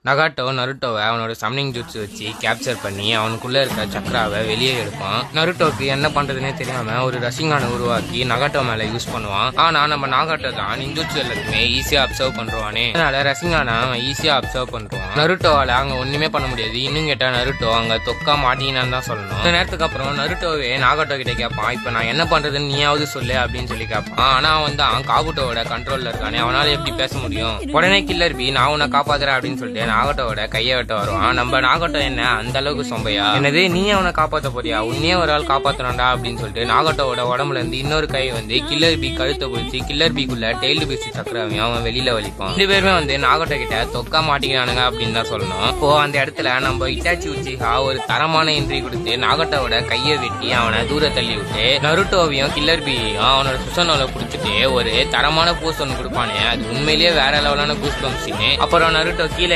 நகாட்டோ நருட்டோவை அவனோட சம்னிங் ஜூட்ஸ் வச்சு கேப்சர் பண்ணி அவனுக்குள்ள இருக்க சக்ராவை வெளியே எடுப்பான். நருட்டோக்கு என்ன பண்றதுன்னே தெரியாம ஒரு ரஷிங்கானை உருவாக்கி நகாட்டோ மேல யூஸ் பண்ணுவான். ஆனா நம்ம நகாட்டோ தான் நிஞ்சூட்ஸ் எல்லாத்தையுமே ஈஸியா அப்சர்வ் பண்றானே, அதனால ரஷிங்கானை அவன் ஈஸியா அப்சர்வ் பண்றான். நருட்டோவால அங்க ஒண்ணுமே பண்ண முடியாது. இன்னும் கேட்டா நருட்டோ அங்க தொக்கா மாட்டீங்கன்னு தான் சொல்லணும். இந்த நேரத்துக்கு அப்புறம் நருட்டோவே நாகாட்டோ கிட்ட கேட்பான், இப்ப நான் என்ன பண்றதுன்னு நீயாவது சொல்லு அப்படின்னு சொல்லி கேட்பான். ஆனா அவன் தான் காபுட்டோவோட கண்ட்ரோல்ல இருக்கானே, அவனால எப்படி பேச முடியும்? உடனே கில்லர் பி நான் உன்னை காப்பாத்துறேன் அப்படின்னு சொல்லிட்டு நாகாட்டோவோட கையை வெட்ட வருவான். நம்ம நாகாட்டோ என்ன அந்த அளவுக்கு சொம்பையா, என்னது நீ அவனை காப்பாத்த போறியா, உன்னையே ஒரு ஆள் காப்பாத்தணும்டா அப்படின்னு சொல்லிட்டு நாகாட்டோவோட உடம்புல இருந்து இன்னொரு கை கில்லர் பி கழுத்தை பிடிச்சி கில்லர் பிக்குள்ள டெய்ல்டு பீஸ் சக்கரவையும் அவன் வெளியில வலிப்பான். 2 பேருமே நாகாட்டோ கிட்ட தொக்கா மாட்டிக்கிறானுங்க அப்படின்னு தான் சொல்லணும். இப்போ அந்த இடத்துல நம்ம இட்டாச்சி உச்சிஹா ஒரு தரமான என்ட்ரி கொடுத்து நாகாட்டோவோட கையை வெட்டி அவனை தூர தள்ளி விட்டு நருட்டோவையும் கில்லர் பியையும் அவனோட சுசனோல புடிச்சிட்டு ஒரு தரமான பூஸ் ஒன்று கொடுப்பானே, அது உண்மையிலேயே வேற லெவலான பூஸ் பம்ப்ஸ். அப்புறம் நருட்டோ கீழே